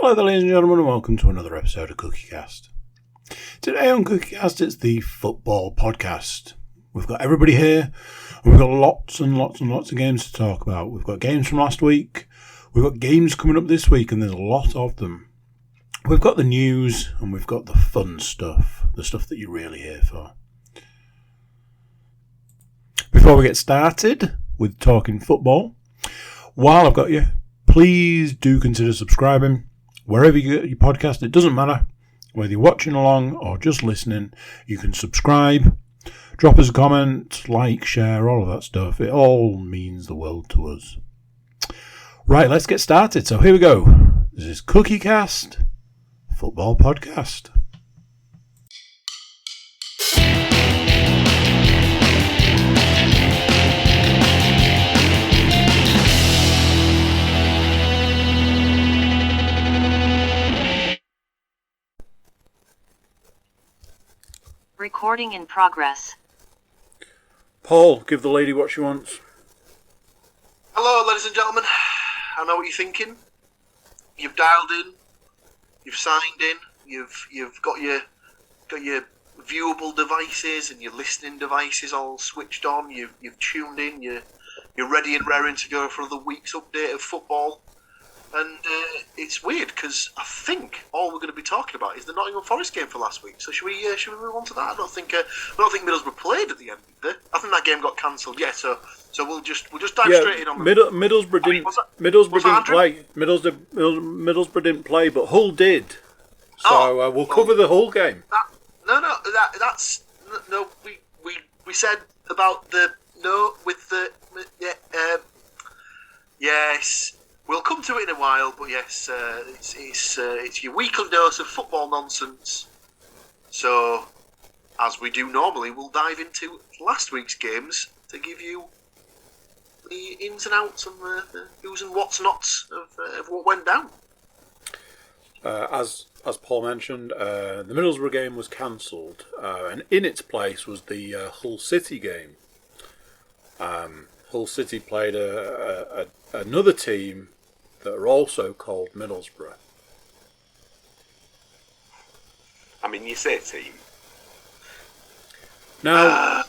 Hello there, ladies and gentlemen, and welcome to another episode of CookieCast. Today on CookieCast, it's the football podcast. We've got everybody here, and we've got lots and lots and lots of games to talk about. We've got games from last week, we've got games coming up this week, and there's a lot of them. We've got the news, and we've got the fun stuff, the stuff that you're really here for. Before we get started with talking football, while I've got you, please do consider subscribing. Wherever you get your podcast, it doesn't matter. Whether you're watching along or just listening, you can subscribe, drop us a comment, like, share, all of that stuff. It all means the world to us. Right, let's get started. So here we go. This is CookieCast, football podcast. Recording in progress. Paul, give the lady what she wants. Hello, ladies and gentlemen. I know what you're thinking. You've dialed in. You've signed in. You've got your viewable devices and your listening devices all switched on. You've tuned in. You're ready and raring to go for another week's update of football. And it's weird because I think all we're going to be talking about is the Nottingham Forest game for last week. So should we move on to that? I don't think Middlesbrough played at the end, did they? I think that game got cancelled. Yeah, so we'll just dive straight in on Middlesbrough didn't. Middlesbrough didn't play. Middlesbrough didn't play, but Hull did. So we'll cover the Hull game. We said about yes. We'll come to it in a while, but yes, it's your weekly dose of football nonsense. So, as we do normally, we'll dive into last week's games to give you the ins and outs and the who's and what's nots of what went down. As Paul mentioned, the Middlesbrough game was cancelled, and in its place was the Hull City game. Hull City played another team that are also called Middlesbrough. I mean, you say team. Now,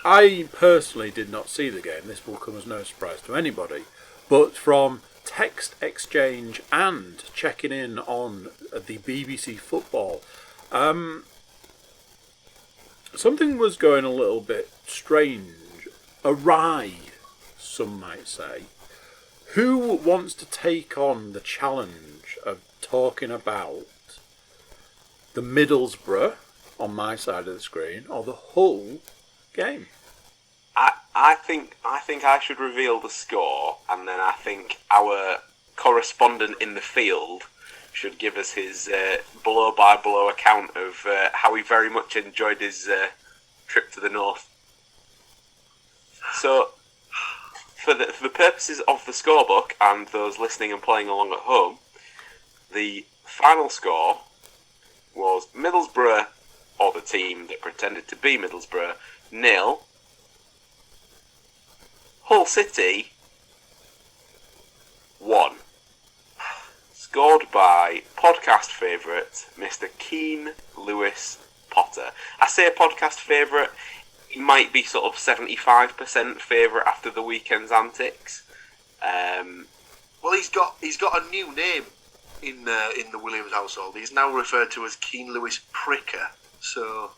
I personally did not see the game. This will come as no surprise to anybody. But from text exchange and checking in on the BBC Football, something was going a little bit strange, awry, some might say. Who wants to take on the challenge of talking about the Middlesbrough on my side of the screen or the Hull game? I think I should reveal the score, and then I think our correspondent in the field should give us his blow-by-blow account of how he very much enjoyed his trip to the north. So, for the purposes of the scorebook and those listening and playing along at home, the final score was Middlesbrough, or the team that pretended to be Middlesbrough, 0. Hull City 1. Scored by podcast favourite Mr. Keane Lewis Potter. I say podcast favourite. He might be sort of 75% favourite after the weekend's antics. Well, he's got a new name in the Williams household. He's now referred to as Keane Lewis Pricker. So,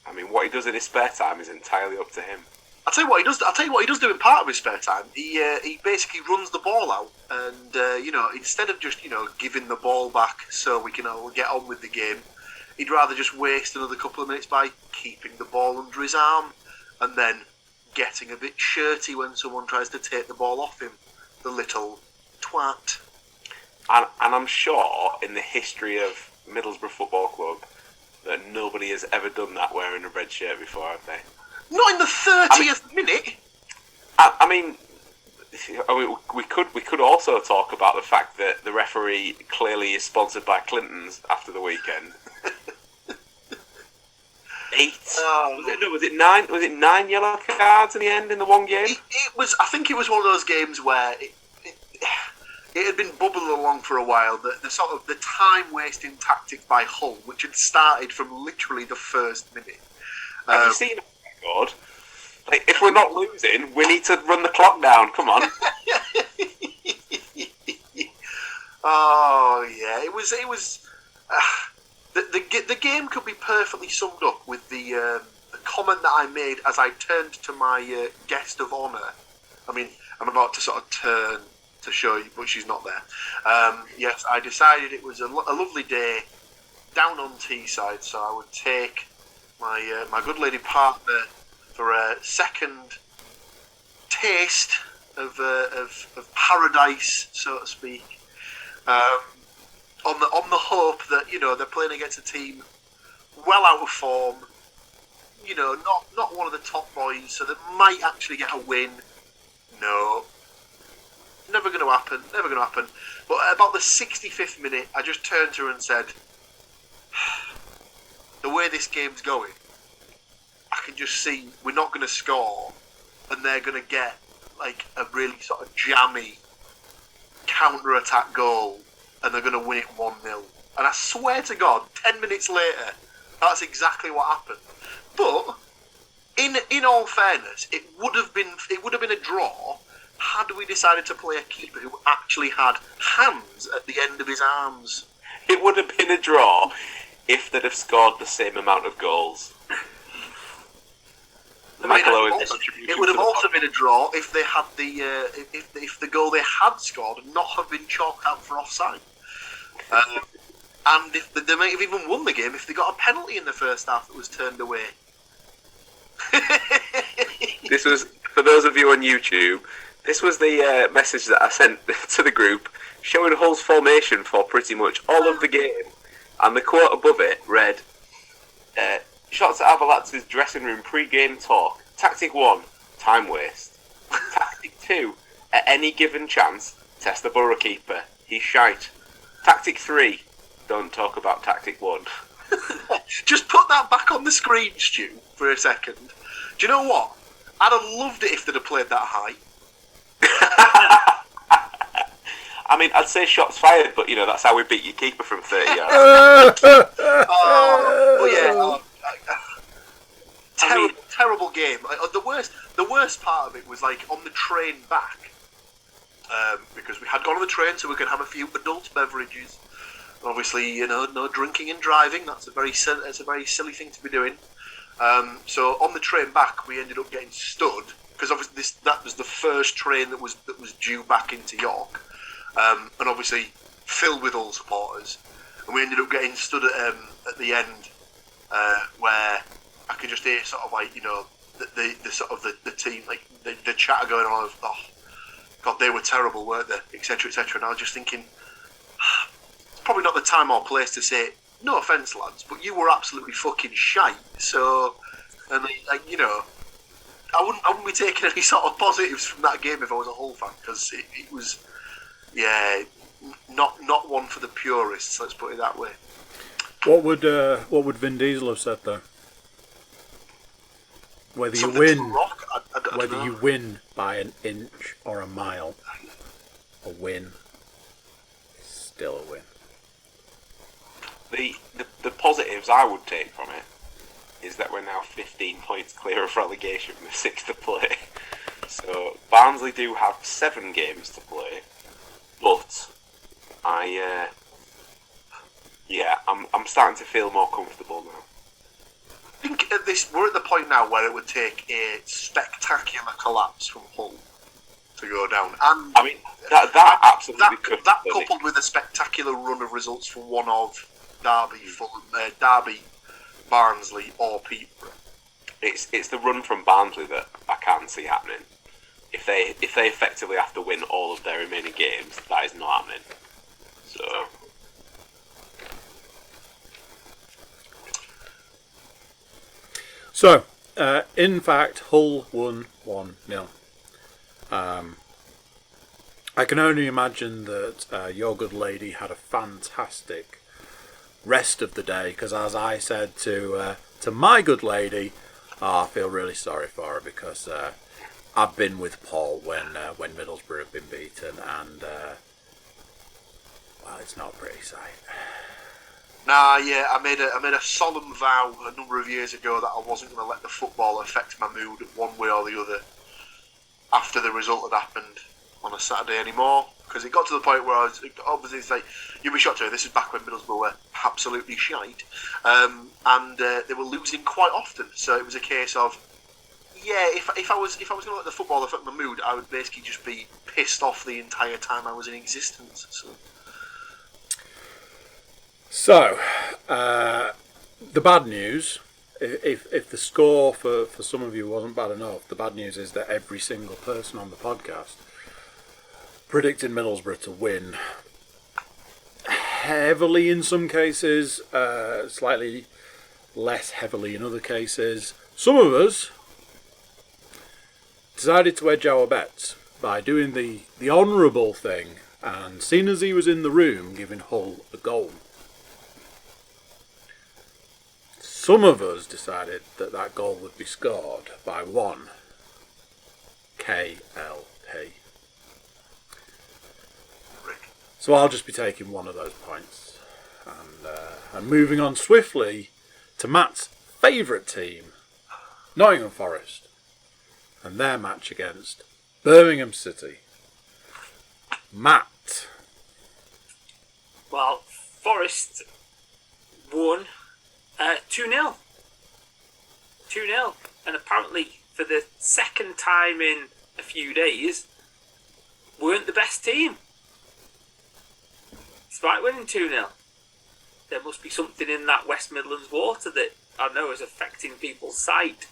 I mean, what he does in his spare time is entirely up to him. I'll tell you what he does do in part of his spare time. He basically runs the ball out, and instead of just giving the ball back so we can all get on with the game, he'd rather just waste another couple of minutes by keeping the ball under his arm and then getting a bit shirty when someone tries to take the ball off him. The little twat. And I'm sure in the history of Middlesbrough Football Club that nobody has ever done that wearing a red shirt before, have they? Not in the 30th minute! I mean, we could also talk about the fact that the referee clearly is sponsored by Clinton's after the weekend. 8. Was it 9? Was it 9 yellow cards in the end in the one game? It was. I think it was one of those games where it had been bubbling along for a while. The sort of the time wasting tactic by Hull, which had started from literally the first minute. Have you seen a record? Like, if we're not losing, we need to run the clock down. Come on. Oh yeah, it was. The game could be perfectly summed up with the comment that I made as I turned to my guest of honour. I mean, I'm about to sort of turn to show you, but she's not there. Yes, I decided it was a lovely day down on Teesside, so I would take my good lady partner for a second taste of paradise, so to speak. On the hope that they're playing against a team well out of form, not one of the top boys, so they might actually get a win. No, never going to happen. But at about the 65th minute, I just turned to her and said, "The way this game's going, I can just see we're not going to score, and they're going to get like a really sort of jammy counter-attack goal, and they're going to win it 1-0. And I swear to God, 10 minutes later, that's exactly what happened. But in all fairness, it would have been a draw had we decided to play a keeper who actually had hands at the end of his arms. It would have been a draw if they'd have scored the same amount of goals. It would have also been a draw if they had if the goal they had scored had not have been chalked out for offside, and if they might have even won the game if they got a penalty in the first half that was turned away. This was, for those of you on YouTube, this was the message that I sent to the group, showing Hull's formation for pretty much all of the game, and the quote above it read, "Shots at Avalatz's dressing room pre-game talk. Tactic 1, time waste. Tactic 2, at any given chance, test the Borough keeper. He's shite. Tactic 3, don't talk about Tactic 1. Just put that back on the screen, Stu, for a second. Do you know what? I'd have loved it if they'd have played that high. I mean, I'd say shots fired, but that's how we beat your keeper from 30 yards. Terrible game. The worst part of it was like on the train back, because we had gone on the train so we could have a few adult beverages. Obviously, no drinking and driving. That's a very silly thing to be doing. So on the train back, we ended up getting stood because obviously that was the first train that was due back into York, and obviously filled with all supporters. And we ended up getting stood at the end, where I could just hear sort of like the sort of the team, like the chatter going on of, oh God, they were terrible, weren't they, etc., etc. And I was just thinking, it's probably not the time or place to say, no offence, lads, but you were absolutely fucking shite. So, and I wouldn't be taking any sort of positives from that game if I was a Hull fan, because it was, not one for the purists. Let's put it that way. What would Vin Diesel have said though? Whether you Something win, to rock, I don't whether know. you win by an inch or a mile, a win is still a win. The positives I would take from it is that we're now 15 points clear of relegation with 6 to play. So Barnsley do have 7 games to play, but I'm starting to feel more comfortable now. I think we're at the point now where it would take a spectacular collapse from Hull to go down, and I mean that absolutely could. That coupled with a spectacular run of results from one of Derby, Barnsley, or Peterborough. It's the run from Barnsley that I can't see happening. If they effectively have to win all of their remaining games, that is not happening. So, in fact, Hull won 1-0. I can only imagine that your good lady had a fantastic rest of the day, because as I said to my good lady, I feel really sorry for her, because I've been with Paul when Middlesbrough have been beaten, and it's not a pretty sight. Nah, yeah, I made a solemn vow a number of years ago that I wasn't going to let the football affect my mood one way or the other after the result had happened on a Saturday anymore. Because it got to the point where I was, obviously, it's like, you'll be shocked to hear, this is back when Middlesbrough were absolutely shite, and they were losing quite often. So it was a case of, yeah, if I was going to let the football affect my mood, I would basically just be pissed off the entire time I was in existence. So, the bad news, if the score for some of you wasn't bad enough, the bad news is that every single person on the podcast predicted Middlesbrough to win heavily in some cases, slightly less heavily in other cases. Some of us decided to edge our bets by doing the honourable thing and, seeing as he was in the room, giving Hull a goal. Some of us decided that goal would be scored by one KLP. So I'll just be taking one of those points and moving on swiftly to Matt's favourite team, Nottingham Forest, and their match against Birmingham City. Matt. Well, Forest won 2-0. 2-0. And apparently, for the second time in a few days, weren't the best team. Despite winning 2-0. There must be something in that West Midlands water that I know is affecting people's sight.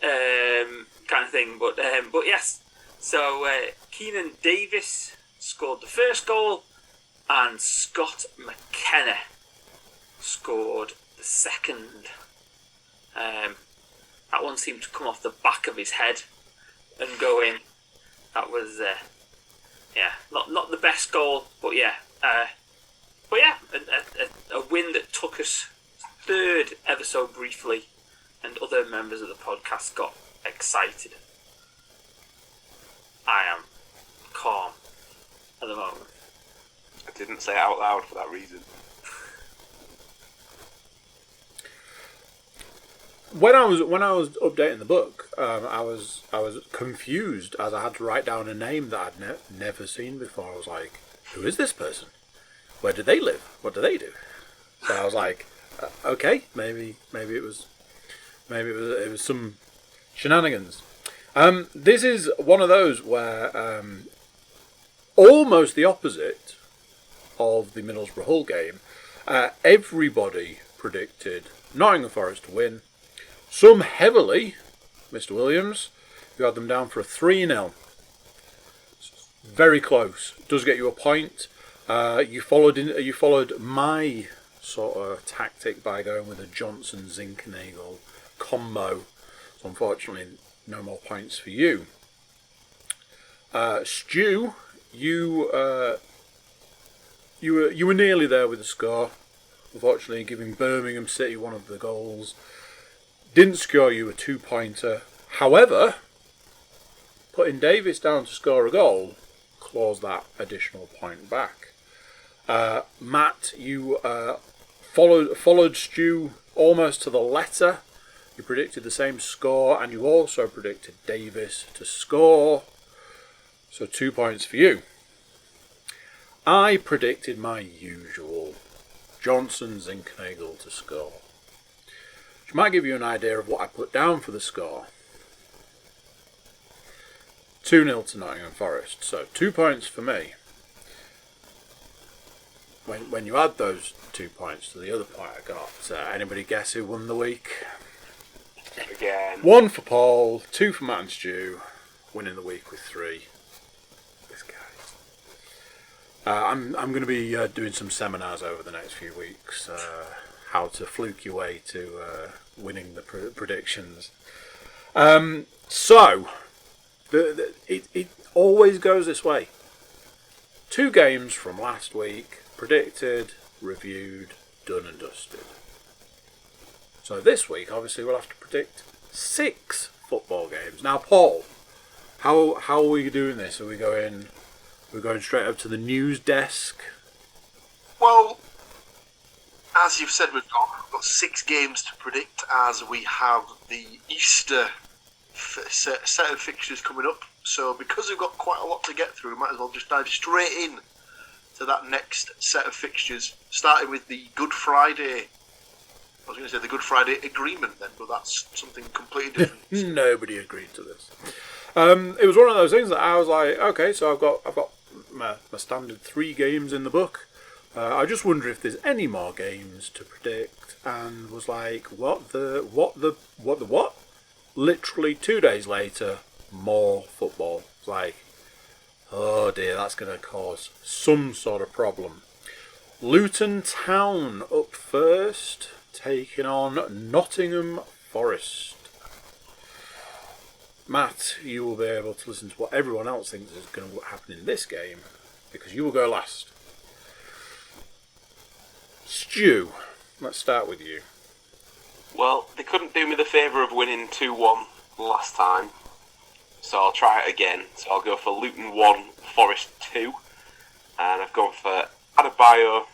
Kind of thing. But yes. So, Keenan Davis scored the first goal, and Scott McKenna scored the second. That one seemed to come off the back of his head and go in. That was, not the best goal, but yeah. A win that took us third ever so briefly, and other members of the podcast got excited. I am calm at the moment. I didn't say it out loud for that reason. When I was updating the book, I was confused as I had to write down a name that I'd never seen before. I was like, who is this person? Where do they live? What do they do? So I was like, okay, maybe it was some shenanigans. This is one of those where almost the opposite of the Middlesbrough Hull game. Everybody predicted Nottingham Forest to win. Some heavily, Mr. Williams, who had them down for a 3-0. Very close. Does get you a point. You followed my sort of tactic by going with a Johnson-Zinkernagel combo. So unfortunately, no more points for you. Stu, you were nearly there with the score. Unfortunately, giving Birmingham City one of the goals didn't score you a 2-pointer. However, putting Davis down to score a goal claws that additional point back. Matt, you followed Stu almost to the letter. You predicted the same score, and you also predicted Davis to score. So 2 points for you. I predicted my usual Johnson-Zinkernagel to score, which might give you an idea of what I put down for the score. 2-0 to Nottingham Forest. So 2 points for me. When you add those 2 points to the other point I got, anybody guess who won the week? Again. 1 for Paul, 2 for Matt and Stu, winning the week with 3. This guy. I'm going to be doing some seminars over the next few weeks, how to fluke your way to winning the predictions. So, it always goes this way. 2 games from last week, predicted, reviewed, done and dusted. So this week, obviously, we'll have to predict 6 football games. Now, Paul, how are we doing this? Are we going straight up to the news desk Well, as you've said, we've got 6 games to predict as we have the Easter set of fixtures coming up. So because we've got quite a lot to get through, we might as well just dive straight in to that next set of fixtures, starting with the Good Friday. I was going to say the Good Friday agreement then, but that's something completely different. Nobody agreed to this. It was one of those things that I was like, okay, so I've got my standard 3 games in the book. I just wonder if there's any more games to predict, and was like, what? Literally 2 days later, more football. It's like, oh dear, that's going to cause some sort of problem. Luton Town up first, taking on Nottingham Forest. Matt, you will be able to listen to what everyone else thinks is going to happen in this game, because you will go last. Stu, let's start with you. Well, they couldn't do me the favour of winning 2-1 last time, so I'll try it again. So I'll go for Luton 1, Forest 2, and I've gone for Adebayo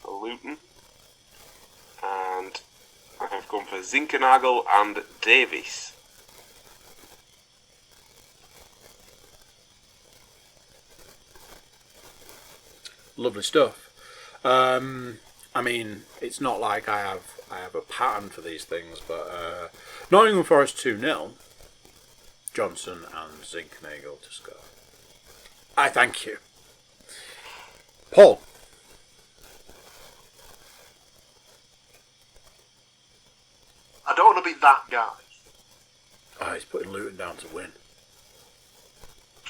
for Luton, and I've gone for Zinkernagel and Davies. Lovely stuff. I mean, it's not like I have a pattern for these things, but Nottingham Forest 2-0. Johnson and Zinkernagel to score. I thank you. Paul. I don't want to be that guy. Oh, he's putting Luton down to win.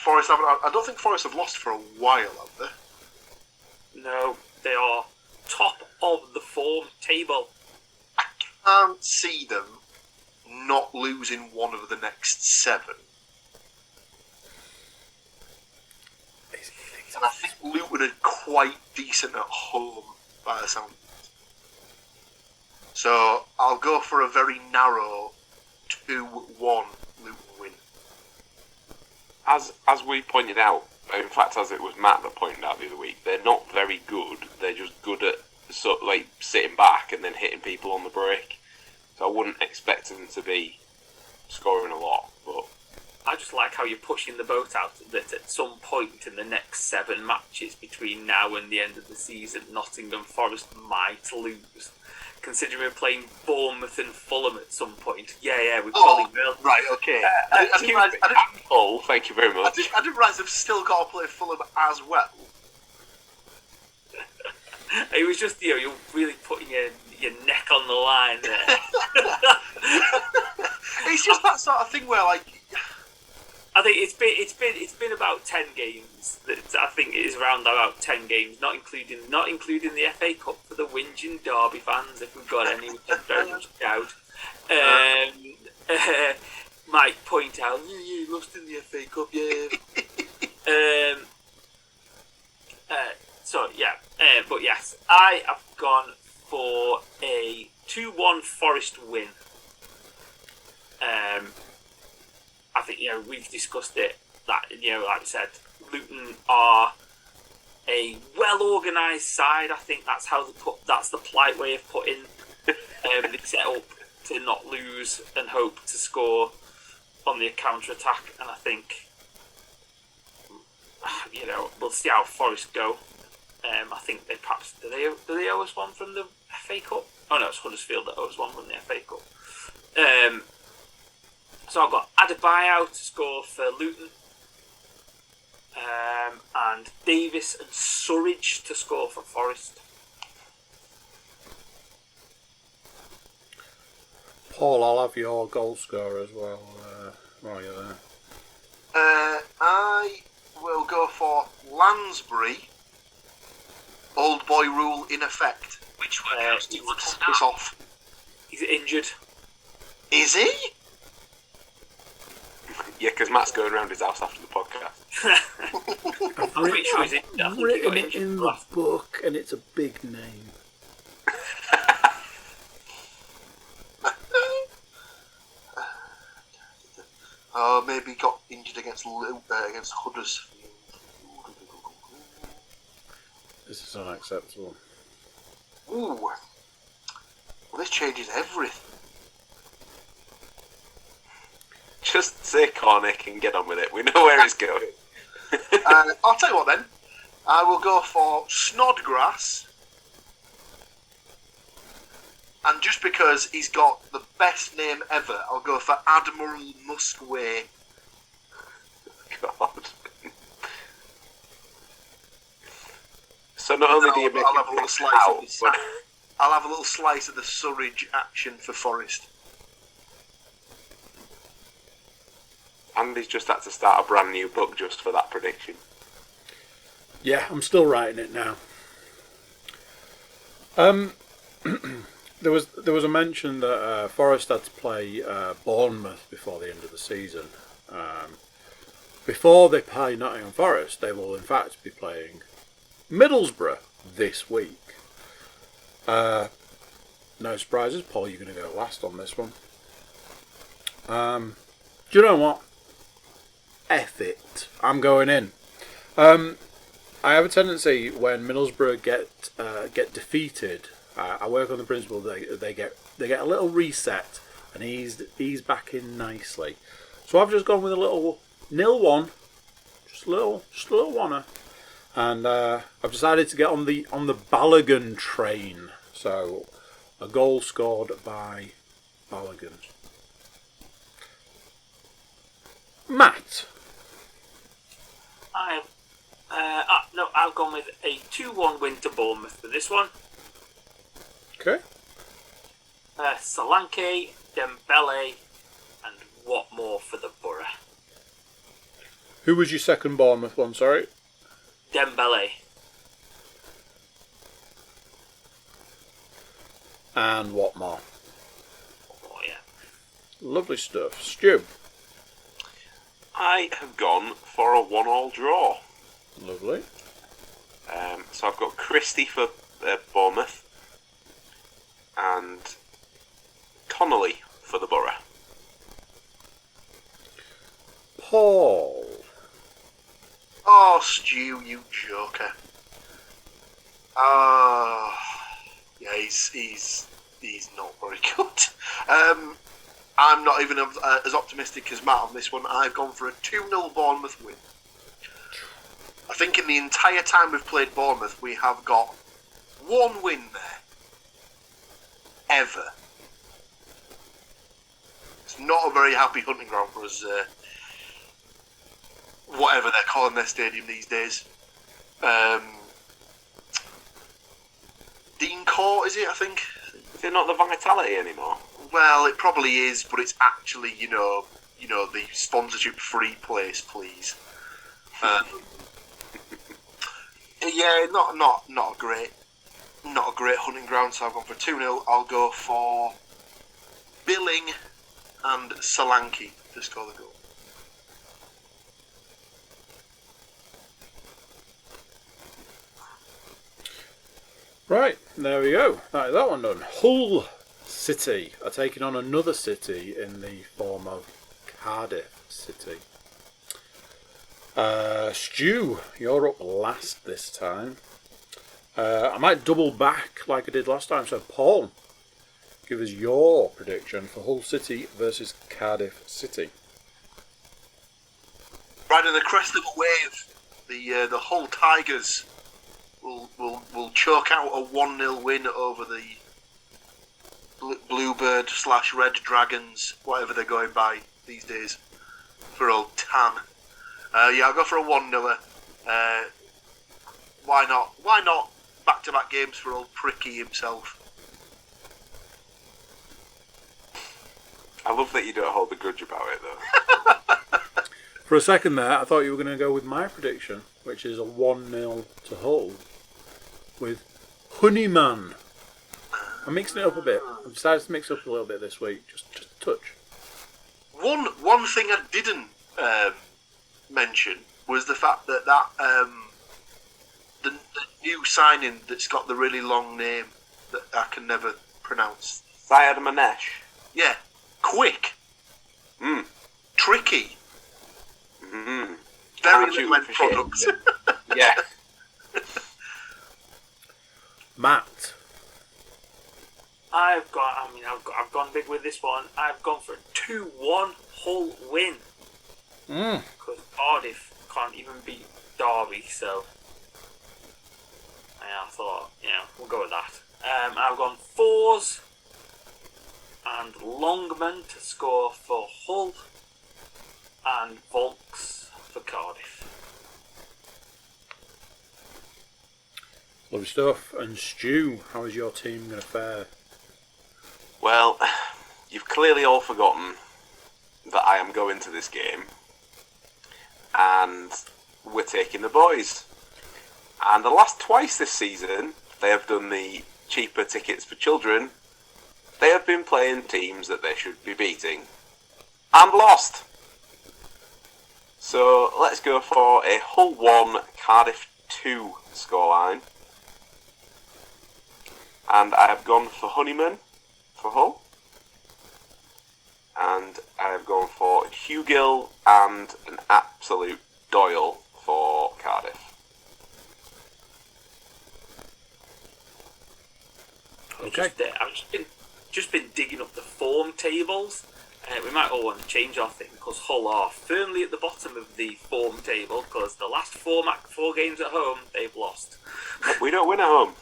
I don't think Forest have lost for a while, have they? No, they are top of the form table. I can't see them not losing one of the next 7. And I think Luton are quite decent at home by the sound of it. So I'll go for a very narrow 2-1 Luton win. As we pointed out, in fact, as it was Matt that pointed out the other week, they're not very good. They're just good at sitting back and then hitting people on the break. So I wouldn't expect them to be scoring a lot. But I just like how you're pushing the boat out that at some point in the next 7 matches between now and the end of the season, Nottingham Forest might lose. Considering we're playing Bournemouth and Fulham at some point. Yeah, we probably will. Right, okay. thank you very much. I didn't realise they've still got to play Fulham as well. It was just, you're really putting your neck on the line there. It's just that sort of thing where, like, I think it's been about 10 games. I think it is around about 10 games, not including the FA Cup for the whinging Derby fans, if we've got any, which I very much doubt. Might point out, you lost in the FA Cup, yeah. But yes, I have gone for a 2-1 Forest win. I think, we've discussed it, that, like I said, Luton are a well-organised side. I think that's that's the polite way of putting they set up to not lose and hope to score on the counter-attack. And I think, we'll see how Forest go. I think they perhaps, do they owe us one from the FA Cup? Oh no, it's Huddersfield that owes one from the FA Cup. So I've got Adebayo to score for Luton, and Davis and Surridge to score for Forest. Paul, I'll have your goal scorer as well while you're there. I will go for Lansbury. Old boy rule in effect. Which workhouse do you want to Piss start? off. He's injured. Is he? yeah, because Matt's going around his house after the podcast. I'm pretty sure he's injured. I think he Written got it injured in the last. book, and it's a big name. Maybe he got injured against Huddersfield. This is unacceptable. Ooh. Well, this changes everything. Just say Cornick and get on with it. We know where it's going. I'll tell you what then. I will go for Snodgrass. And just because he's got the best name ever, I'll go for Admiral Muskway. God. So not only do you make I'll have a little slice out, of the but I'll have a little slice of the Surridge action for Forest. Andy's just had to start a brand new book just for that prediction. Yeah, I'm still writing it now. There was a mention that Forest had to play Bournemouth before the end of the season. Before they play Nottingham Forest, they will in fact be playing Middlesbrough this week. No surprises, Paul. You're going to go last on this one. Do you know what? F it. I'm going in. I have a tendency when Middlesbrough get defeated. I work on the principle they get a little reset and ease back in nicely. So I've just gone with a little 0-1, just a little oneer, and I've decided to get on the Balogun train. So a goal scored by Balogun. Matt. I've gone with a 2-1 win to Bournemouth for this one. Okay. Solanke, Dembele, and Watmore for the Borough. Who was your second Bournemouth one? Sorry. Dembele. And Watmore. Oh yeah. Lovely stuff. Stu. I have gone for a 1-1 draw. Lovely. So I've got Christie for Bournemouth and Connolly for the Borough. Paul. Oh, Stu, you joker. Yeah, he's not very good. I'm not even as optimistic as Matt on this one. I've gone for a 2-0 Bournemouth win. I think in the entire time we've played Bournemouth, we have got one win there. Ever. It's not a very happy hunting ground for us, whatever they're calling their stadium these days. Dean Court, is it, I think? Is it not the Vitality anymore? Well, it probably is, but it's actually, the sponsorship-free place, please. Yeah, not a great hunting ground. So I've gone for 2-0. I'll go for Billing and Solanke to score the goal. Right, there we go. That one done. Hull City are taking on another city in the form of Cardiff City. Stu, you're up last this time. I might double back like I did last time. So, Paul, give us your prediction for Hull City versus Cardiff City. Riding the crest of a wave, the Hull Tigers will choke out a 1-0 win over the Bluebird / Red Dragons, whatever they're going by these days, for old Tan. Yeah, I'll go for a 1-0. Why not? Why not back-to-back games for old Pricky himself? I love that you don't hold a grudge about it, though. For a second there, I thought you were going to go with my prediction, which is a 1-0 to Hull, with Honeyman. I'm mixing it up a bit. I've decided to mix it up a little bit this week, just a touch. One thing I didn't mention was the fact that the new signing that's got the really long name that I can never pronounce. Syed Manesh. Yeah, quick. Tricky. Very little end products. Yeah. Matt. I've gone big with this one. I've gone for a 2-1 Hull win. Because Cardiff can't even beat Derby, so yeah, I thought, we'll go with that. I've gone Fours and Longman to score for Hull and Volks for Cardiff. Lovely stuff. And Stu, how is your team going to fare? Well, you've clearly all forgotten that I am going to this game, and we're taking the boys. And the last twice this season, they have done the cheaper tickets for children. They have been playing teams that they should be beating, and lost. So let's go for a Hull 1, Cardiff 2 scoreline. And I have gone for Honeyman for Hull. And I have gone for Hugill and an absolute Doyle for Cardiff. Okay. I've just been digging up the form tables. We might all want to change our thing because Hull are firmly at the bottom of the form table because the last four games at home they've lost. We don't win at home.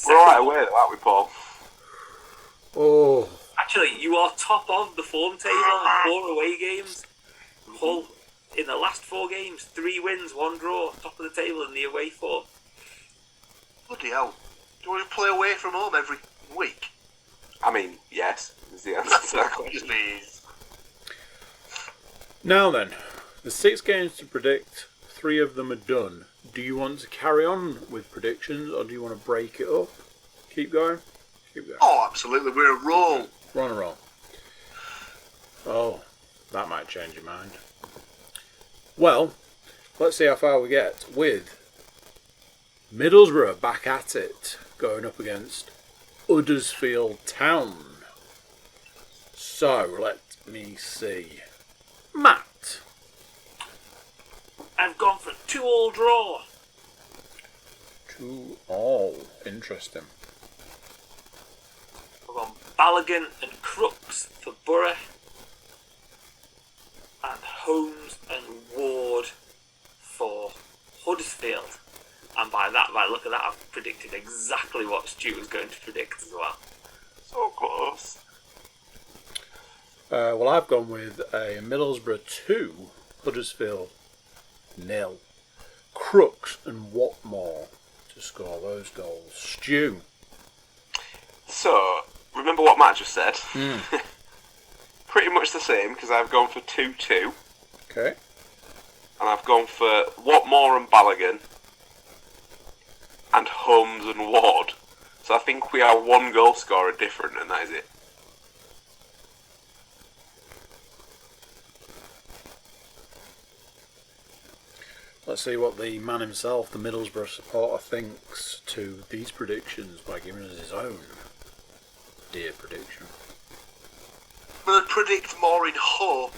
We're alright away, aren't we, Paul? Oh. Actually, you are top of the form table in 4 away games. Hull, in the last 4 games, 3 wins, 1 draw, top of the table in the away form. Bloody hell. Do you want to play away from home every week? I mean, yes, is the answer to that question. Please. Now then, the 6 games to predict, 3 of them are done. Do you want to carry on with predictions or do you want to break it up? Keep going? Keep going. Oh, absolutely. We're a roll. We're on a roll. Oh, that might change your mind. Well, let's see how far we get with Middlesbrough back at it, going up against Huddersfield Town. So, let me see. Matt. I've gone for a 2-2 draw. 2-2. Interesting. I've gone Balogun and Crooks for Borough. And Holmes and Ward for Huddersfield. And by look at that, I've predicted exactly what Stuart was going to predict as well. So close. Well, I've gone with a Middlesbrough 2, Huddersfield 0. Crooks and Watmore to score those goals. Stu. So, remember what Matt just said? Pretty much the same, because I've gone for 2-2. Okay. And I've gone for Watmore and Balogun. And Holmes and Ward. So I think we are 1 goal scorer different, and that is it. Let's see what the man himself, the Middlesbrough supporter, thinks to these predictions by giving us his own dear prediction. I'm going to predict more in hope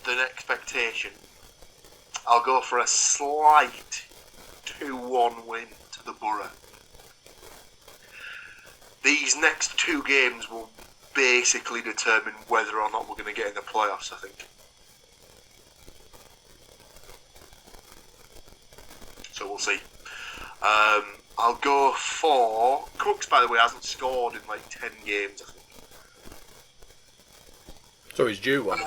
than expectation. I'll go for a slight 2-1 win to the Borough. These next 2 games will basically determine whether or not we're going to get in the playoffs, I think. So we'll see. I'll go for... Crooks, by the way, hasn't scored in like 10 games, I think. So he's due one.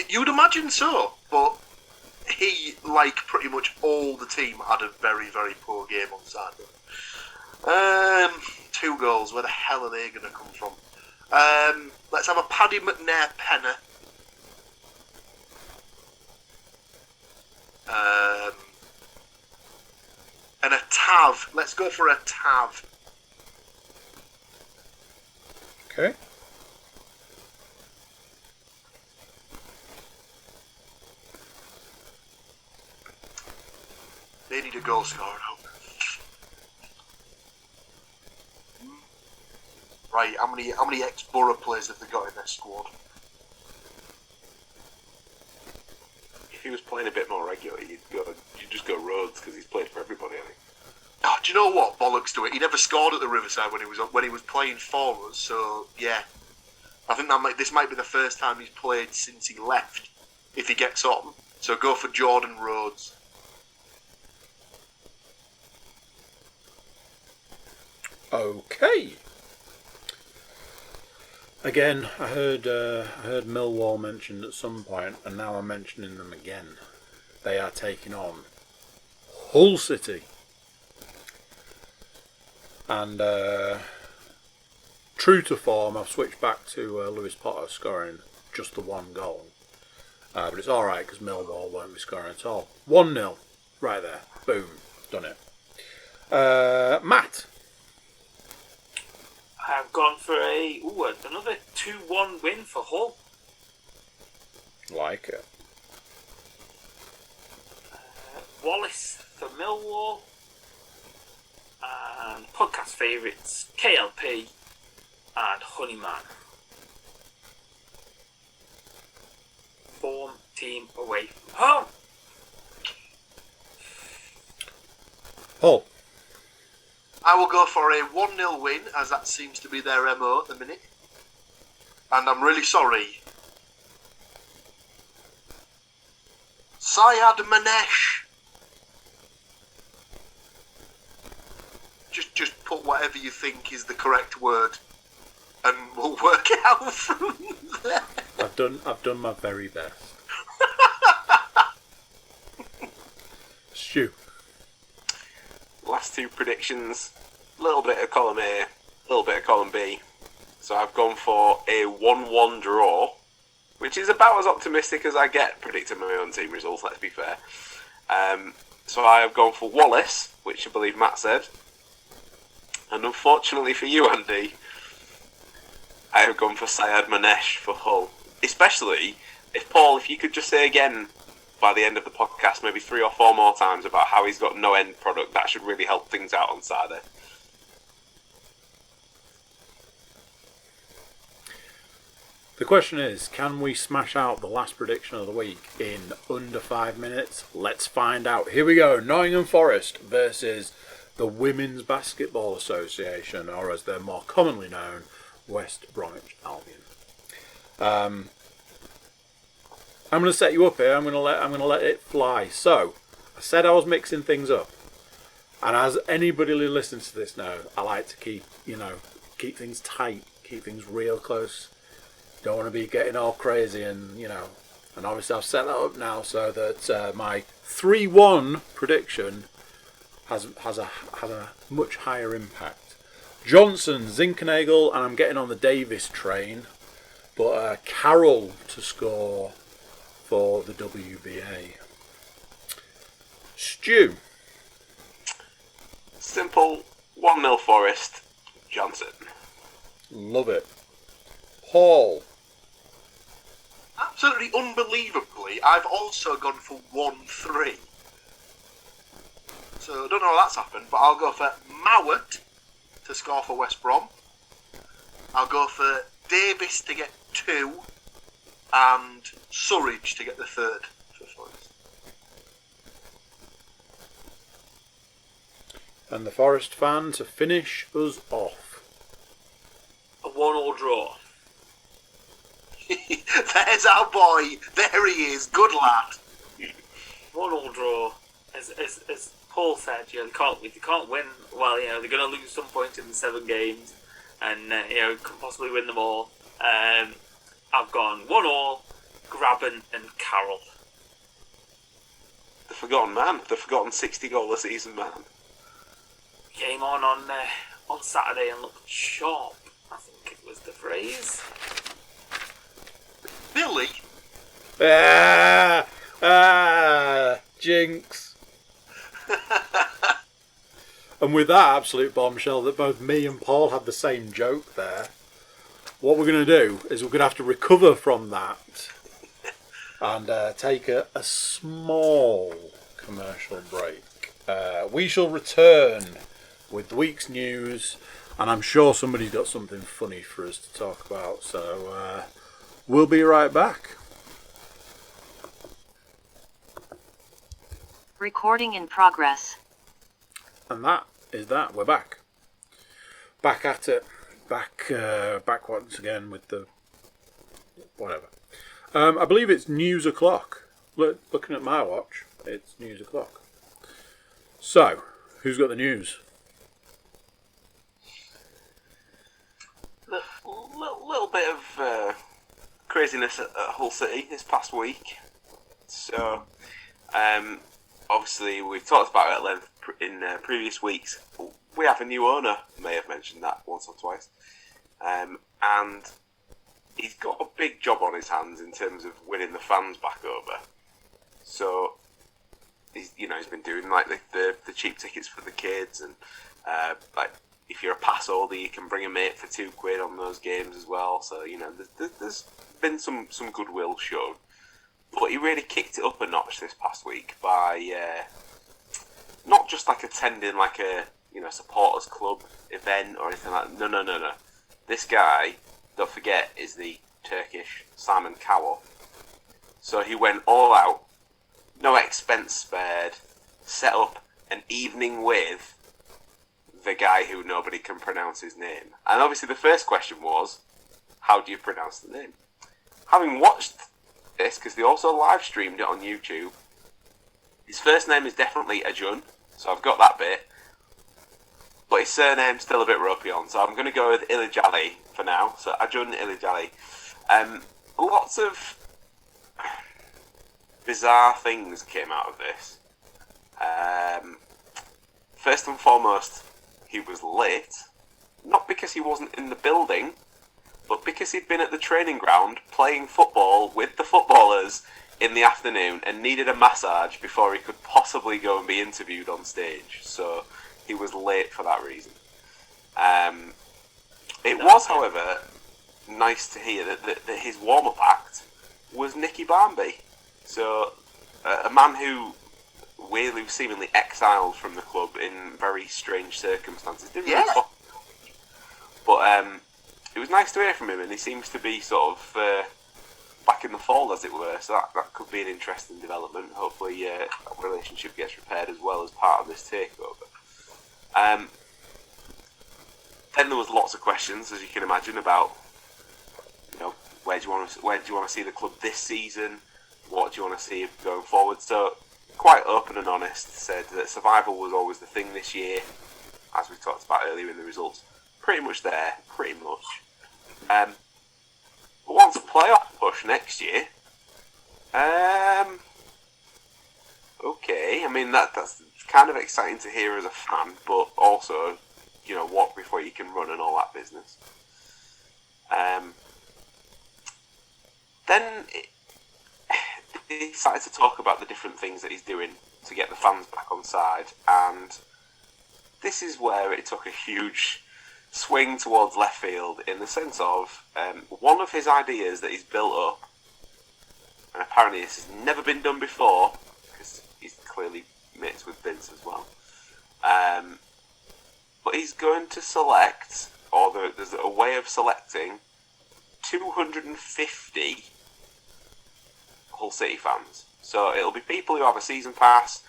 You'd imagine so, but he, like pretty much all the team, had a very, very poor game on Saturday. 2 goals, where the hell are they going to come from? Let's have a Paddy McNair penner. And a Tav. Let's go for a Tav. Okay. They need a goal scorer now. Right, how many ex-Borough players have they got in their squad? If he was playing a bit more regularly, you'd just go Rhodes because he's played for everybody, I think. Oh do you know what? Bollocks to it. He never scored at the Riverside when he was playing for us. So yeah, I think this might be the first time he's played since he left. If he gets on, so go for Jordan Rhodes. Okay. Again, I heard Millwall mentioned at some point, and now I'm mentioning them again. They are taking on Hull City. And true to form, I've switched back to Lewis Potter scoring just the one goal. But it's alright because Millwall won't be scoring at all. 1-0. Right there. Boom. Done it. Matt. I've gone for another 2-1 win for Hull. Like it. Wallace for Millwall. And podcast favourites KLP and Honeyman. Form team away from home. Hull. I will go for a 1-0 win, as that seems to be their MO at the minute. And I'm really sorry. Syed Manesh. Just put whatever you think is the correct word, and we'll work it out from there. I've done my very best. Stu. Last two predictions, a little bit of column A, a little bit of column B. So I've gone for a 1-1 draw, which is about as optimistic as I get predicting my own team results, let's be fair. So I have gone for Wallace, which I believe Matt said. And unfortunately for you, Andy, I have gone for Syed Manesh for Hull. Especially if, Paul, if you could just say again by the end of the podcast, maybe 3 or 4 more times about how he's got no end product, that should really help things out on Saturday. The question is, can we smash out the last prediction of the week in under 5 minutes? Let's find out. Here we go. Nottingham Forest versus the Women's Basketball Association, or as they're more commonly known, West Bromwich Albion. I'm going to set you up here. I'm going to let it fly. So, I said I was mixing things up, and as anybody who listens to this knows, I like to keep things tight, keep things real close. Don't want to be getting all crazy, and obviously I've set that up now so that my 3-1 prediction has a much higher impact. Johnson, Zinkernagel, and I'm getting on the Davis train, but Carroll to score for the WBA. Stu. Simple 1-0 Forest, Johnson. Love it. Paul. Absolutely unbelievably, I've also gone for 1-3. So I don't know how that's happened, but I'll go for Mowat to score for West Brom. I'll go for Davis to get 2 and Surridge to get the 3rd for Forest. And the Forest fan to finish us off. A 1-1 draw. There's our boy. There he is. Good lad. 1-1 draw. As Paul said, they can't win. Well, they're going to lose some points in the 7 games, and can possibly win them all. I've gone 1-1, Graben and Carroll. The forgotten man, the forgotten 60-goal a season man. Came on Saturday and looked sharp, I think it was the phrase. Billy. Jinx. And with that absolute bombshell that both me and Paul had the same joke there, what we're going to do is we're going to have to recover from that and take a small commercial break. We shall return with the week's news, and I'm sure somebody's got something funny for us to talk about, so we'll be right back. Recording in progress. And that is that we're back. Back at it. Back once again with the whatever. I believe it's news o'clock. Looking at my watch, it's news o'clock. So, who's got the news? Little bit of craziness at Hull City this past week. So, obviously we've talked about it at length in previous weeks. We have a new owner. May have mentioned that once or twice, and he's got a big job on his hands in terms of winning the fans back over. So he's been doing like the cheap tickets for the kids, and like if you're a pass holder, you can bring a mate for £2 on those games as well. So there's been some goodwill shown, but he really kicked it up a notch this past week by not just like attending like a supporters club event or anything like that. No. This guy, don't forget, is the Turkish Simon Cowell. So he went all out, no expense spared, set up an evening with the guy who nobody can pronounce his name. And obviously the first question was, how do you pronounce the name? Having watched this, because they also live streamed it on YouTube, his first name is definitely Ajun, so I've got that bit. But his surname's still a bit ropey on, so I'm going to go with Ilijali for now. So Ajun Ilijali. Lots of bizarre things came out of this. First and foremost, he was late. Not because he wasn't in the building, but because he'd been at the training ground playing football with the footballers in the afternoon and needed a massage before he could possibly go and be interviewed on stage. So he was late for that reason. It was, however, nice to hear that his warm-up act was Nicky Barmby. So, a man who weirdly was seemingly exiled from the club in very strange circumstances. Didn't really talk, but it was nice to hear from him, and he seems to be sort of back in the fold, as it were. So that could be an interesting development. Hopefully, that relationship gets repaired as well as part of this takeover. Then there was lots of questions, as you can imagine, about where do you want to see the club this season? What do you want to see going forward? So quite open and honest, said that survival was always the thing this year, as we talked about earlier in the results. Pretty much there, pretty much. But once a playoff push next year, okay. I mean that's kind of exciting to hear as a fan, but also, walk before you can run and all that business. Then he started to talk about the different things that he's doing to get the fans back on side, and this is where it took a huge swing towards left field in the sense of one of his ideas that he's built up, and apparently this has never been done before, because he's clearly mates with Vince as well. But he's going to select, or there's a way of selecting 250 Hull City fans. So it'll be people who have a season pass.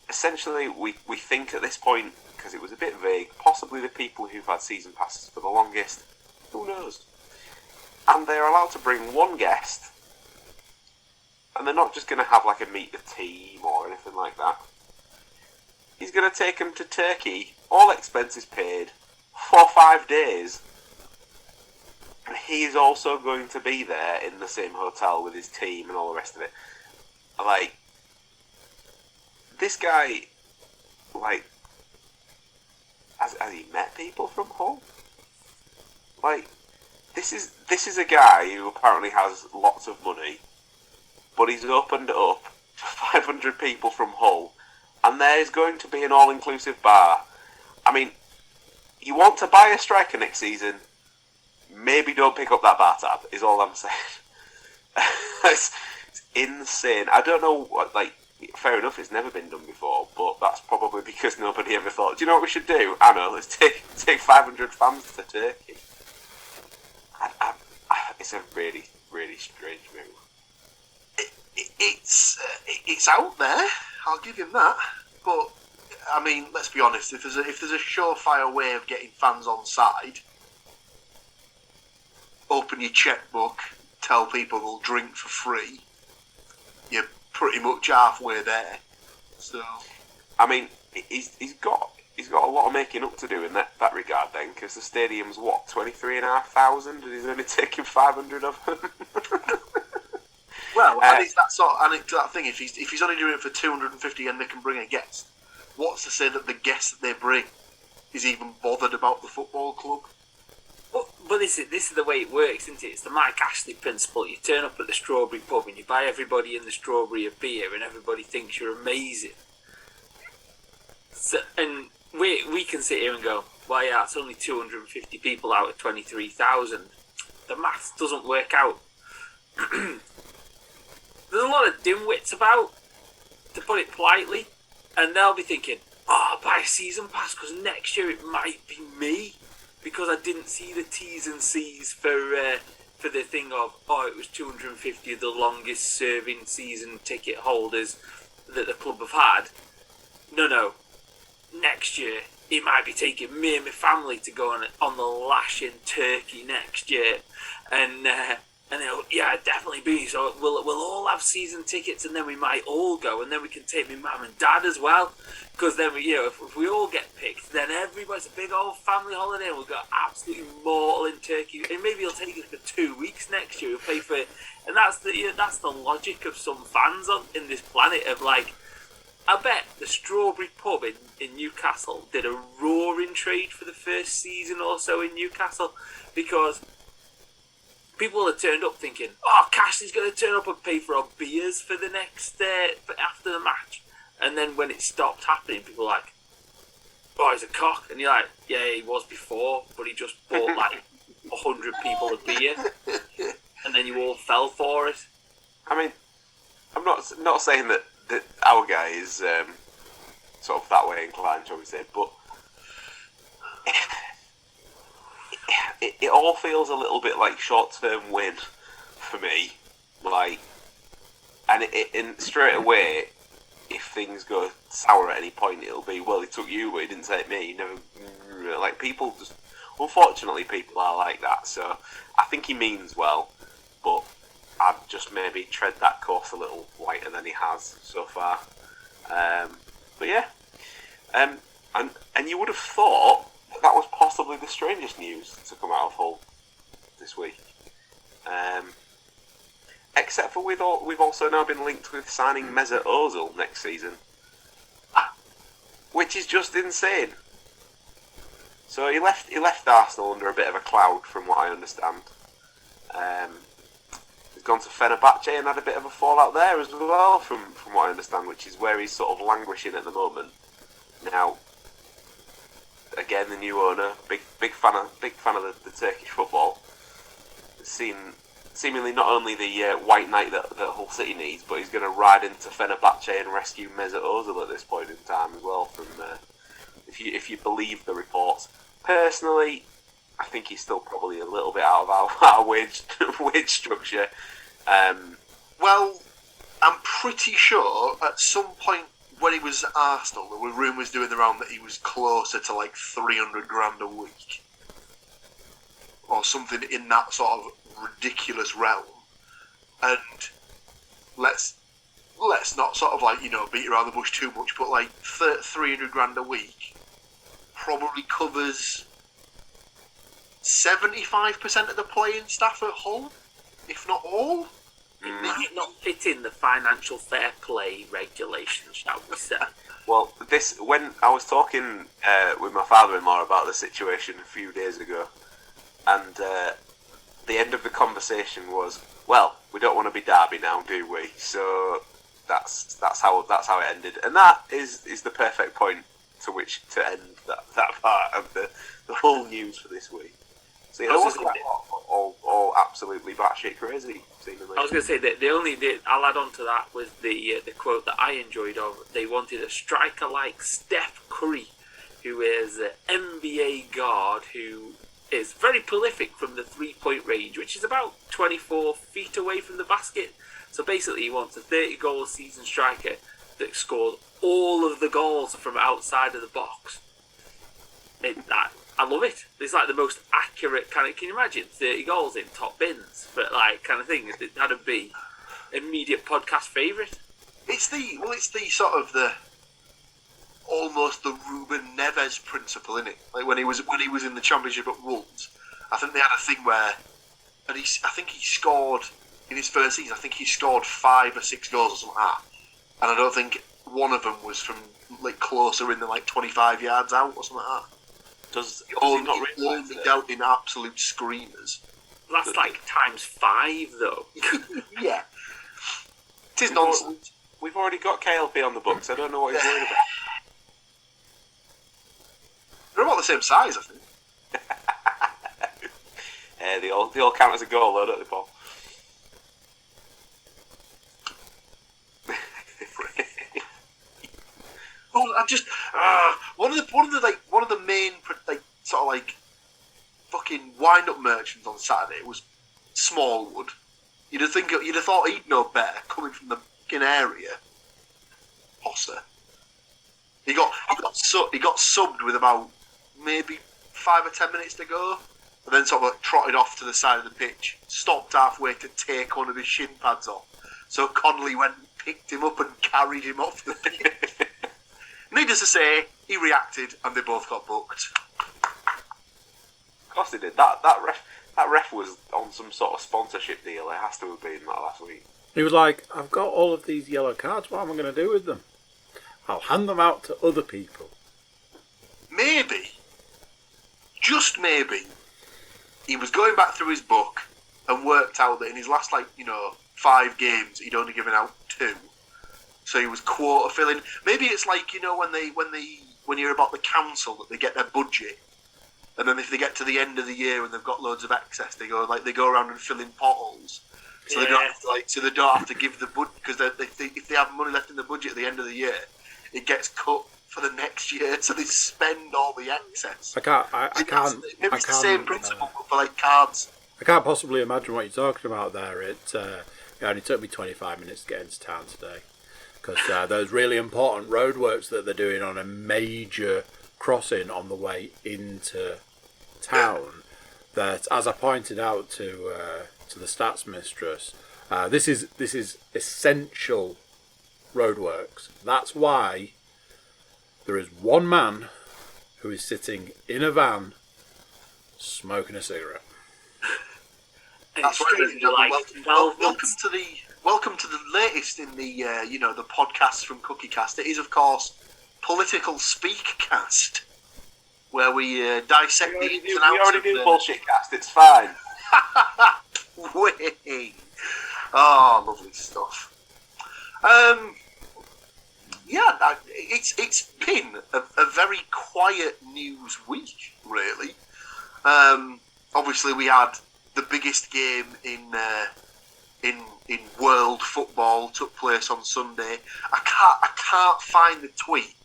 Essentially, we think at this point, because it was a bit vague, possibly the people who've had season passes for the longest. Who knows? And they're allowed to bring one guest, and they're not just going to have like a meet the team or anything like that. He's going to take them to Turkey, all expenses paid, for 5 days. And he's also going to be there in the same hotel with his team and all the rest of it. Like, this guy, like, has he met people from Hull? Like, this is a guy who apparently has lots of money, but he's opened it up to 500 people from Hull, and there's going to be an all-inclusive bar. I mean, you want to buy a striker next season, maybe don't pick up that bar tab, is all I'm saying. It's insane. I don't know what, fair enough, it's never been done before, but that's probably because nobody ever thought, do you know what we should do? I know, let's take 500 fans to Turkey. It's a really, really strange move. It's out there, I'll give him that, but I mean, let's be honest. If there's a surefire way of getting fans on side, open your checkbook, tell people they'll drink for free. You're pretty much halfway there. So, I mean, he's got a lot of making up to do in that regard then, because the stadium's 23,500, and he's only taking 500 of them. well, and it's that thing. If he's only doing it for 250 and they can bring a guest, what's to say that the guest that they bring is even bothered about the football club? But this is the way it works, isn't it? It's the Mike Ashley principle. You turn up at the Strawberry pub and you buy everybody in the Strawberry a beer, and everybody thinks you're amazing. So, and we can sit here and go, well, yeah, it's only 250 people out of 23,000. The maths doesn't work out. There's a lot of dimwits about, to put it politely, and they'll be thinking, I'll buy a season pass because next year it might be me, because I didn't see the T's and C's for the thing of, it was 250 of the longest serving season ticket holders that the club have had. No. Next year, it might be taking me and my family to go on the lash in Turkey next year. And they'll, yeah, definitely be. So we'll all have season tickets, and then we might all go, and then we can take my mum and dad as well. Because then, if we all get picked, then everybody's a big old family holiday, and we'll go absolutely mortal in Turkey. And maybe he'll take it for 2 weeks next year. We'll pay for it. And that's the logic of some fans in this planet of like, I bet the Strawberry pub in Newcastle did a roaring trade for the first season or so in Newcastle, because people had turned up thinking, Cashley's going to turn up and pay for our beers for the next after the match. And then when it stopped happening, people were like, he's a cock. And you're like, yeah, he was before, but he just bought like 100 people a beer. And then you all fell for it. I mean, I'm not saying that our guy is sort of that way inclined, shall we say, but it all feels a little bit like short-term win for me. Like, and straight away, if things go sour at any point, it'll be, well, he took you, but he didn't take me. Like, people just, unfortunately, people are like that. So I think he means well, but I'd just maybe tread that course a little lighter than he has so far. But yeah, and you would have thought that was possibly the strangest news to come out of Hull this week. Except for we've also now been linked with signing Mesut Ozil next season, which is just insane. So he left Arsenal under a bit of a cloud, from what I understand. He's gone to Fenerbahce and had a bit of a fallout there as well, from what I understand, which is where he's sort of languishing at the moment. Now, again, the new owner, big fan of the Turkish football, seemingly not only the white knight that Hull City needs, but he's going to ride into Fenerbahce and rescue Mesut Ozil at this point in time as well. From if you believe the reports, personally, I think he's still probably a little bit out of our wage structure. Well, I'm pretty sure at some point when he was at Arsenal, there were rumours doing the round that he was closer to like 300 grand a week, or something in that sort of ridiculous realm. And let's not sort of like, beat around the bush too much, but like 300 grand a week probably covers 75% of the playing staff at Hull, if not all. It might not fit in the financial fair play regulations, shall we say. Well, when I was talking with my father-in-law about the situation a few days ago, and the end of the conversation was, well, we don't want to be Derby now, do we? So that's how it ended, and that is the perfect point to which to end that part of the whole news for this week. So it was quite all absolutely batshit crazy, seemingly. I was going to say that I'll add on to that was the quote that I enjoyed of, they wanted a striker like Steph Curry, who is an NBA guard who is very prolific from the 3-point range, which is about 24 feet away from the basket. So basically he wants a 30-goal season striker that scores all of the goals are from outside of the box. I love it. It's like the most accurate kind of. Can you imagine 30 goals in top bins for like kind of thing? That'd be immediate podcast favourite. It's the sort of the almost the Ruben Neves principle, isn't it? Like when he was in the Championship at Wolves, I think they had a thing where, and I think he scored in his first season. I think he scored 5 or 6 goals or something like that, and I don't think one of them was from like closer in than like 25 yards out or something like that. Does he Only dealt in absolute screamers. That's like times 5 though. Yeah, it is nonsense. We've already got KLP on the books. I don't know what he's worried about. They're about the same size, I think. They all count as a goal, though, don't they, Paul? Oh, I just one of the main like sort of like fucking wind-up merchants on Saturday was Smallwood. You'd have thought he'd know better coming from the fucking area. Posse. He got subbed with about maybe 5 or 10 minutes to go, and then sort of like trotted off to the side of the pitch, stopped halfway to take one of his shin pads off. So Connolly went and picked him up and carried him off the pitch. Needless to say, he reacted and they both got booked. Of course they did. That ref was on some sort of sponsorship deal. It has to have been that last week. He was like, I've got all of these yellow cards, what am I going to do with them? I'll hand them out to other people. Maybe, just maybe, he was going back through his book and worked out that in his last 5 games he'd only given out 2. So he was quarter filling. Maybe it's like, when you're about the council that they get their budget, and then if they get to the end of the year and they've got loads of excess, they go around and fill in potholes. So they don't have to give the budget, because if they have money left in the budget at the end of the year, it gets cut for the next year, so they spend all the excess. Maybe it's the same principle for like cards. I can't possibly imagine what you're talking about there. It only took me 25 minutes to get into town today, because those really important roadworks that they're doing on a major crossing on the way into town, that, as I pointed out to the stats mistress, this is essential roadworks. That's why there is one man who is sitting in a van smoking a cigarette. That's right, ladies and gentlemen. Welcome to the latest in the the podcasts from CookieCast. It is, of course, Political Speakcast, where we dissect the ins and outs. We already do bullshit cast. It's fine. Way. Oh, lovely stuff. It's been a very quiet news week, really. Obviously, we had the biggest game in world football took place on Sunday. I can't find the tweet,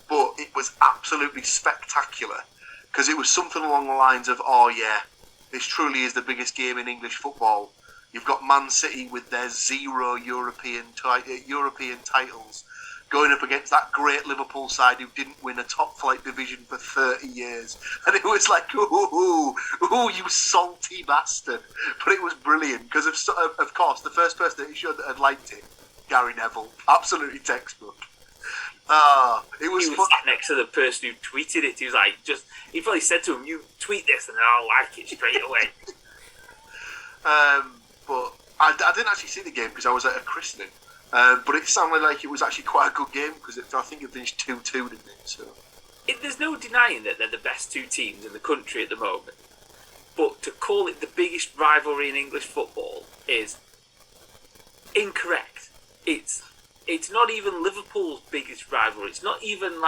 but it was absolutely spectacular, because it was something along the lines of, "Oh yeah, this truly is the biggest game in English football. You've got Man City with their 0 European titles going up against that great Liverpool side who didn't win a top flight division for 30 years. And it was like, ooh, you salty bastard. But it was brilliant, because of course the first person that he showed that had liked it, Gary Neville, absolutely textbook. It was he was sat next to the person who tweeted it. He was like, he probably said to him, "You tweet this and I'll like it straight away." But I didn't actually see the game because I was at a christening. But it sounded like it was actually quite a good game, because I think it finished 2-2, didn't it? So there's no denying that they're the best 2 teams in the country at the moment. But to call it the biggest rivalry in English football is incorrect. It's not even Liverpool's biggest rivalry. It's not even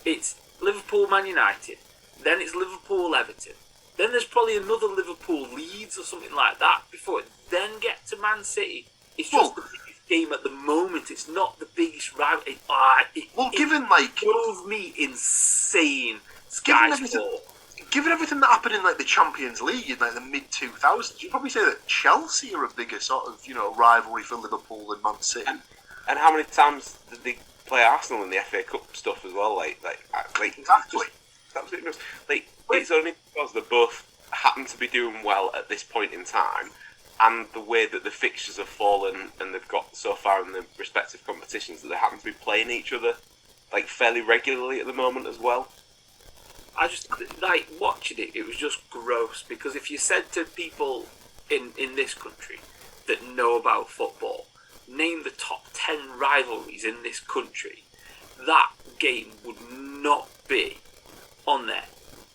it's Liverpool Man United, then it's Liverpool Everton, then there's probably another Liverpool Leeds or something like that before it then get to Man City. It's just the biggest game at the moment. It's not the biggest rivalry. It drove me insane. Given everything that happened in the Champions League in the mid-2000s, you'd probably say that Chelsea are a bigger sort of rivalry for Liverpool than Man City. And how many times did they play Arsenal in the FA Cup stuff as well. Like Exactly. It's absolutely nuts. It's only because they both happen to be doing well at this point in time, and the way that the fixtures have fallen and they've got so far in the respective competitions that they happen to be playing each other fairly regularly at the moment as well. I just watching it. It was just gross because if you said to people in this country that know about football, name the top 10 rivalries in this country, that game would not be on there.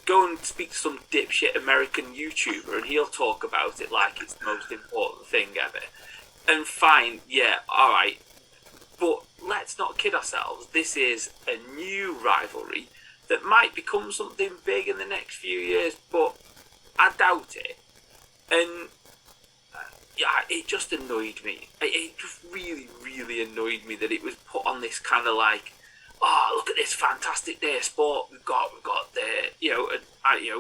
Go and speak to some dipshit American YouTuber and he'll talk about it like it's the most important thing ever. And fine, yeah, alright. But let's not kid ourselves. This is a new rivalry that might become something big in the next few years, but I doubt it. And yeah, it just annoyed me. It just really, really annoyed me that it was put on this kind of look at this fantastic day of sport. We've got the,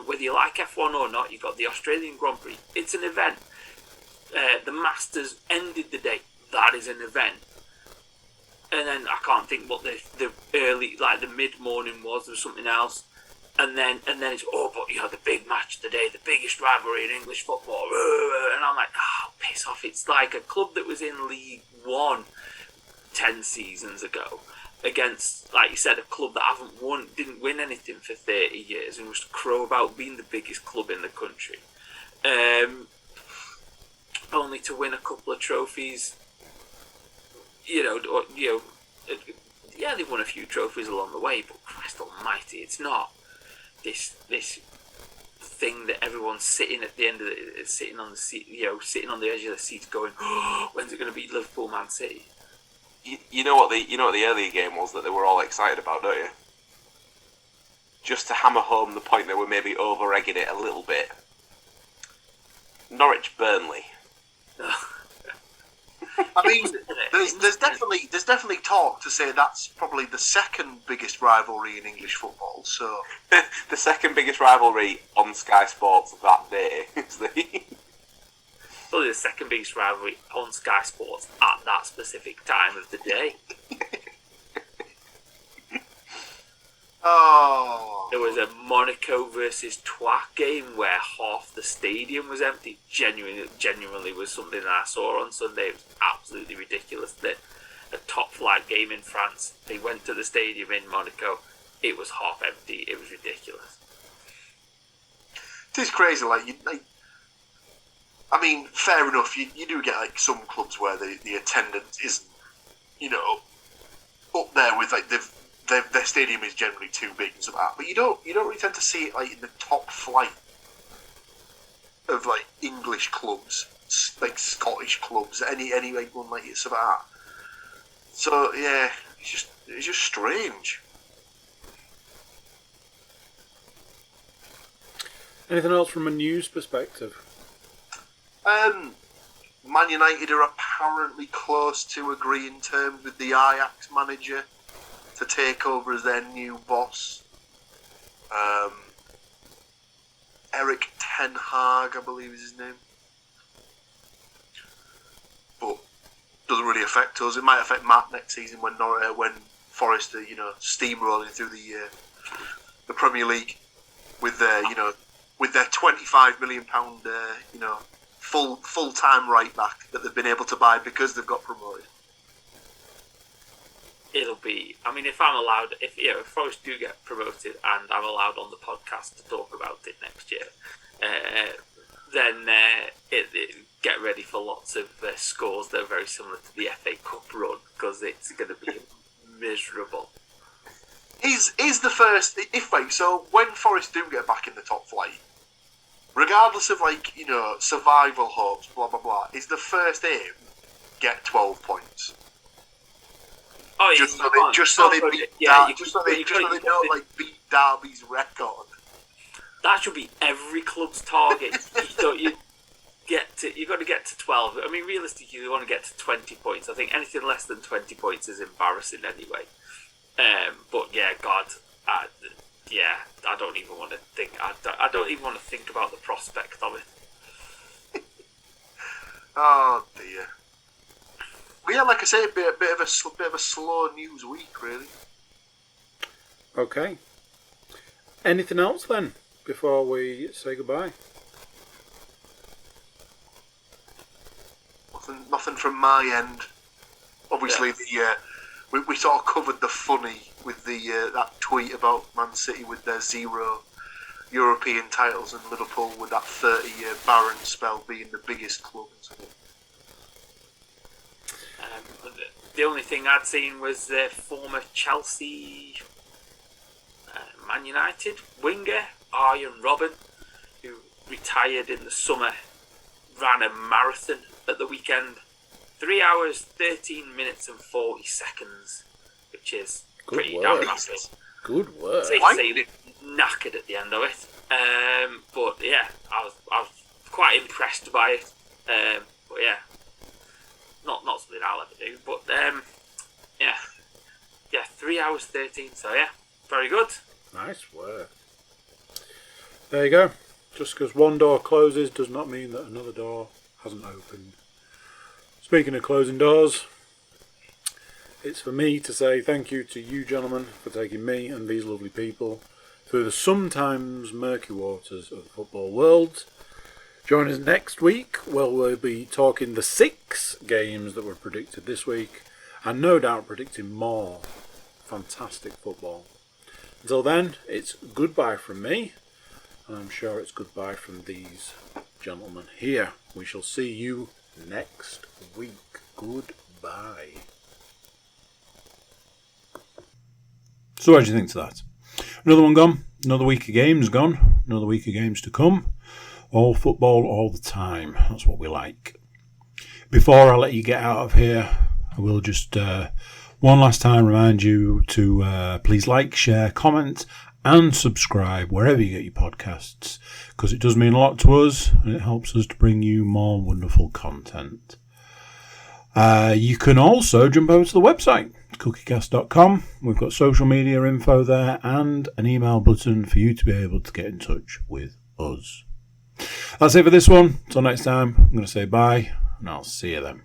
whether you like F1 or not, you've got the Australian Grand Prix. It's an event. The Masters ended the day. That is an event. And then I can't think what the early, the mid-morning was. There was something else. And then it's, the big match of the day, the biggest rivalry in English football. And I'm like, piss off. It's like a club that was in League One 10 seasons ago against, like you said, a club that didn't win anything for 30 years and was to crow about being the biggest club in the country. Only to win a couple of trophies. Yeah, they've won a few trophies along the way, but Christ almighty, it's not this thing that everyone's sitting at the end of it, sitting on the seat, sitting on the edge of the seat, going, when's it going to be Liverpool Man City? You know what the earlier game was that they were all excited about, don't you? Just to hammer home the point that we're maybe over-egging it a little bit. Norwich Burnley. I mean, there's definitely talk to say that's probably the second biggest rivalry in English football. So the second biggest rivalry on Sky Sports that day is probably the second biggest rivalry on Sky Sports at that specific time of the day. Oh, there was a Monaco versus Troyes game where half the stadium was empty. Genuinely was something that I saw on Sunday. It was absolutely ridiculous that a top flight game in France, they went to the stadium in Monaco, it was half empty. It was ridiculous. It is crazy. I mean, fair enough. You do get some clubs where the attendance isn't, up there with their stadium is generally too big and stuff like that. But you don't really tend to see it in the top flight of English clubs, Scottish clubs, any one like it, stuff like that. So yeah, it's just strange. Anything else from a news perspective? Man United are apparently close to agreeing terms with the Ajax manager to take over as their new boss. Eric Ten Hag, I believe is his name. But doesn't really affect us. It might affect Matt next season when Forest are steamrolling through the Premier League with their £25 million full-time right back that they've been able to buy because they've got promoted. It'll be. I mean, if I'm allowed, if Forest do get promoted and I'm allowed on the podcast to talk about it next year, then it get ready for lots of scores that are very similar to the FA Cup run because it's going to be miserable. Is the first so when Forest do get back in the top flight, regardless of survival hopes, blah blah blah, is the first aim get 12 points? Oh, just so they don't beat Derby's record. That should be every club's target. You've got to get to 12. I mean, realistically, you want to get to 20 points. I think anything less than 20 points is embarrassing anyway. But yeah, God, I don't even want to think. I don't even want to think about the prospect of it. Oh dear. Well, yeah, like I say, a bit of a slow news week, really. Okay. Anything else then before we say goodbye? Nothing from my end. Obviously, we sort of covered the funny with that tweet about Man City with their 0 European titles and Liverpool with that 30-year barren spell being the biggest club. The only thing I'd seen was the former Chelsea, Man United winger Arjen Robben, who retired in the summer, ran a marathon at the weekend. 3 hours, 13 minutes and 40 seconds, which is pretty damn rapid. Good work. So he looked knackered at the end of it. But yeah, I was quite impressed by it. But yeah, not something I'll ever do. But yeah, 3 hours 13. So yeah, very good. Nice work. There you go. Just because one door closes does not mean that another door hasn't opened. Speaking of closing doors, it's for me to say thank you to you gentlemen for taking me and these lovely people through the sometimes murky waters of the football world. Join us next week where we'll be talking the 6 games that were predicted this week and no doubt predicting more fantastic football. Until then, it's goodbye from me, and I'm sure it's goodbye from these gentlemen here. We shall see you next week. Goodbye. So what do you think to that? Another one gone. Another week of games gone. Another week of games to come. All football all the time. That's what we like. Before I let you get out of here, I will just one last time remind you to please like, share, comment and subscribe wherever you get your podcasts, because it does mean a lot to us and it helps us to bring you more wonderful content. You can also jump over to the website, cookiecast.com. We've got social media info there and an email button for you to be able to get in touch with us. That's it for this one. Until next time, I'm going to say bye and I'll see you then.